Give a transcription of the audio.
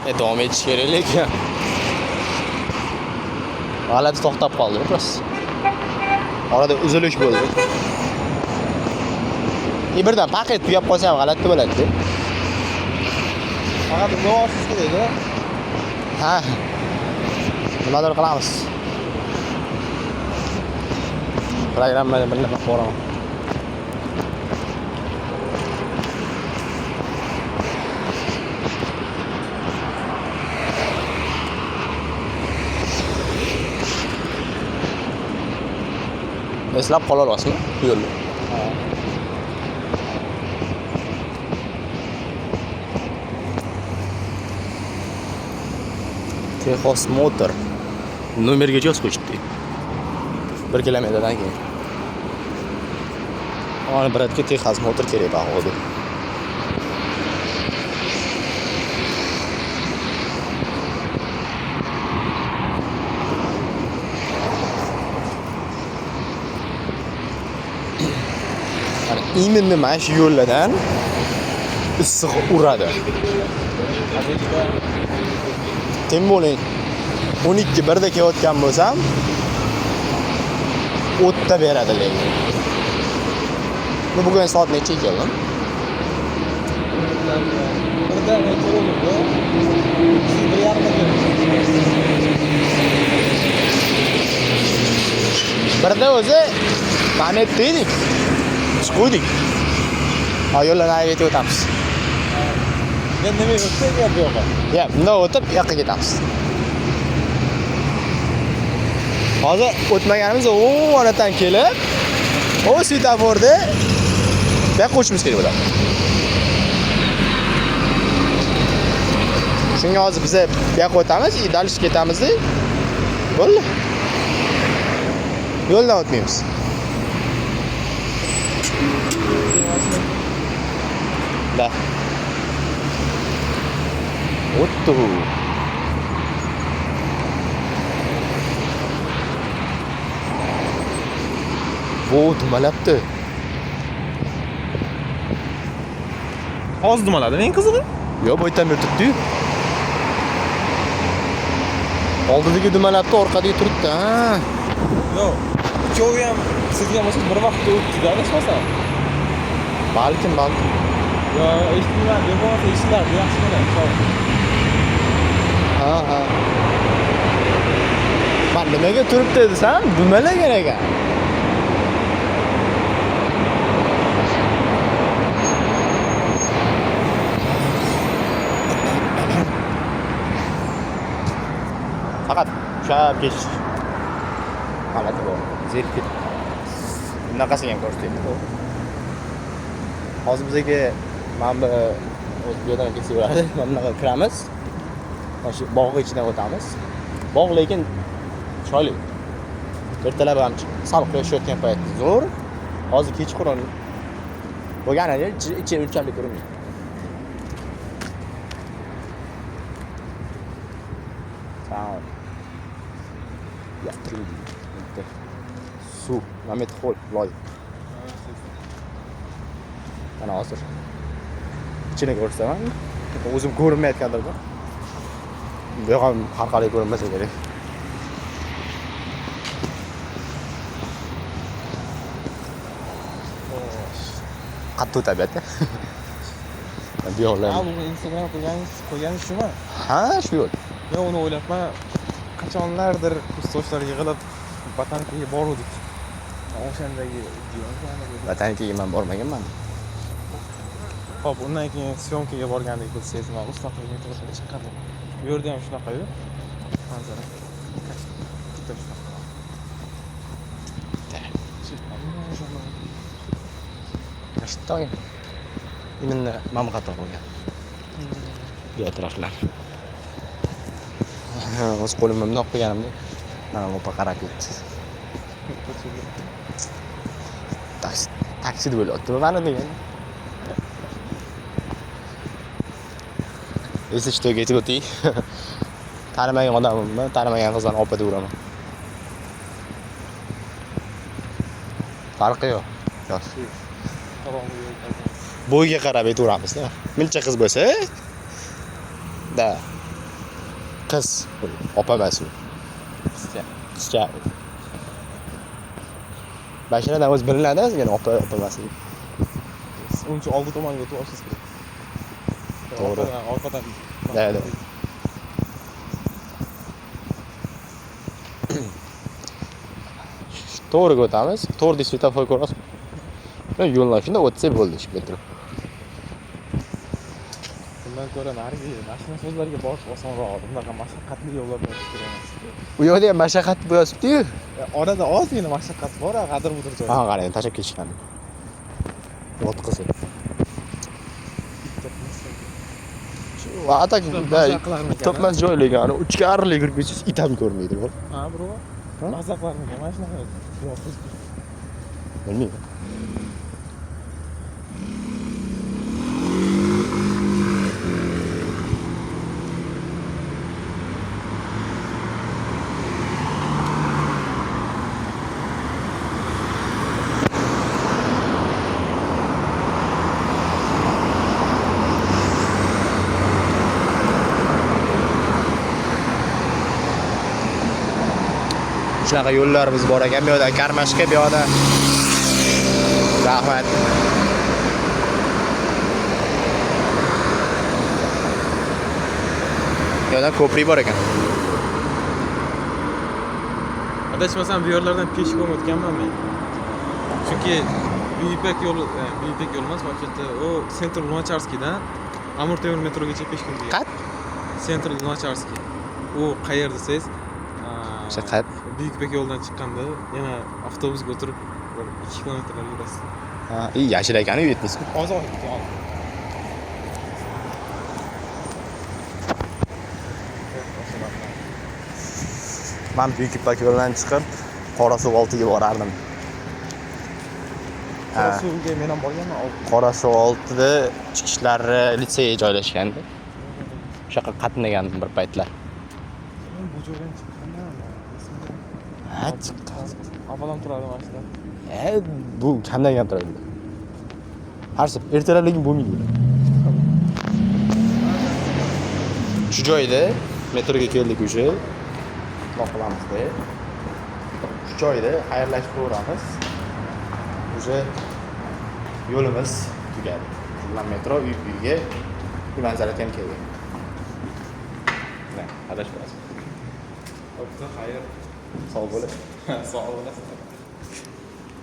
Davom etish kerak lekin. G'alati to'xtab qoldi biroz. Orada uzilish bo'ldi. Birdan paket tugab qolsa ham g'alati bo'ladi-da. Faqat g'o'siz kerak-da. Ha. Nimadir qilamiz. Programmani bir nima ko'raman. Eslab qola olasizmi? Yo'lni. Ha. Texos Motor. Nomerga yozib qo'yishdi. 1 kilometrdan keyin. Ana biratga Texas Motor kerak bag'odi. Именно mana shu yo'llardan issiq uradi. Teng bo'ling. 12:1da kelayotgan bo'lsam, o'tda beradi lekin. Bugun soat necha ekan? Birda necha bo'ldi? 1.5 Birda o'zi mana dedik. Chiqdik. Yo'ldan aytib o'tamiz. Endi nima o'tsa gap yo'q. Ya, bundan o'tib bu yoqqa ketamiz. Hozir o'tmaganimiz o'ngdan kelib, o svetoforda bu yoqqa o'tishimiz kerak bo'ladi. Shunga hozir biz bu yoqqa o'tamiz, dalish ketamiz. Bo'ldi. Yo'ldan o'tmaymiz. Da. O'tdi. Bu dumalabdi. Hozir dumaladi, eng qizig'i. Yo, bu yerdan turibdi-yu. Oldidagi dumalabdi, orqadagi turibdi. Ha. Yo'q. Ikkovi ham sizga o'xshab bir vaqtda o'tdi-da, adashmasam. Balkim. Yo, eshitmayman, deb bo'lmasa eshitlardi, yaxshi bo'ladi. Ha. Men nimaga turibdi desam, dumalagan ekan. Faqat ushab ketish. G'alati bu. Zerikib. Bunaqasiga ham ko'rsatdi. Hozir bizga mana bu o'zbekdan ketaveradi. Mana bunaqa kiramiz. Shu bog'ning ichidan o'tamiz. Bog' lekin chiroyli. Ertalab ham sal quyosh yotgan payt zo'r. Hozir kechqurun bo'lganida ichi unchalik ko'rinmaydi. Sağ Yatırım. Su. Mehmet Hol. Loy. Ana hozir. İçine ko'rsaman. O'zim ko'rinmayotgandir bu. Bu ham har qalay ko'rinmasa kerak. Qattiq tabiatda. Bu yo'llar. Ha, bu Instagram qo'yganingiz shumi? Ha, shu yo'l. Men uni o'ylabman. Qachonlardir kursdoshlar yig'ilib botanikaga bordik. O'shandagi Botanikaga men bormaganman. Xo'p, undan keyin syomkaga borgandek bo'lsangiz, men mustaqil metroga chiqqandim. Bu yerda ham shunaqa-yu. Manzara. Bitta shunaqa. Что? Именно mama xato qilgan. Bu atroflar. O'z qo'limni bundoq qilganimda mana bu qarab ketdi. Taksi deb o'ylayaptimi mana degan. Esi ishtoga yetib o'tay. Tanimagan odamimni, tanimagan qizlarni opa deb uraman. Farqi yo'q. Yosh. Bo'yga qarab aytaveramiz-da. Mincha qiz bo'lsa, da. Qiz. Opa emas u. Qizcha. Qizcha. Bashiradan o'zi bilinadi, yana opa emas. Uncha oldi tomonga o'tib olsangiz kerak. To'g'ri. Orqadan. Da. To'g'riga o'tamiz. To'g'ri svetofor ko'rasiz. Yo'llar shunda o'tsa bo'ldi shu metro. Bundan ko'ra narigi mashina so'zlariga borish osonroq. Bunaqa mashaqqatli yo'llardan o'tish kerak emas. U yoqda ham mashaqqat bo'yasibdi-yu. Orada ozgina mashaqqat bor, g'adir-budir joy. Ha, qarang, tashab ketishgan. O'tqisi. Va atak to'pmas joylagan, uchkarli kirib ketsangiz it ham ko'rmaydi bu. Ha, bro. Mazaqlarni mana shunaqa yo'q. Bilmayman. Shunaqa yo'llarimiz bor ekan. Bu yoqda Karmashga, bu yoqda rahmat. Bu yoqda ko'prik bor ekan. Adashmasam bu yerlardan peshkom o'tganman men. Chunki Buyuk yo'l emas, вообще-то u Central Lunacharskiydan Amur Temur metrogacha peshkom kelgan. Qat? Central Lunacharskiy. U qayer desangiz, Shaqat. Buyuk yo'ldan chiqqanda yana avtobusga o'tirib 2 kilometrlar yurasiz. Ha, yashil ekan-ku yetmasku. Ozod. Men Buyuk yo'ldan chiqib, Qorasuv oltiga borardim. Qorasuvga men ham borganman. Qorasuv oltida chiqishlari litsey joylashgandi. O'sha yoqqa qatnagandim bir paytlar. Bu joydan chiqqanman. Ha, chiqqan. Avvaldan turadi mashina. Bu kamdan kam turadi. Har safar ertalabligim bo'lmaydi. Shu joyda metroga keldik o'sha. Qo'lamizda. Shu joyda xayrlashib ko'ramiz. O'sha yo'limiz tugadi. Shundan metro uyga manzarasi ham kelgan. Mana, adashmaysiz. Xayr. Sog' bo'ling. Sog' bo'lasizlar.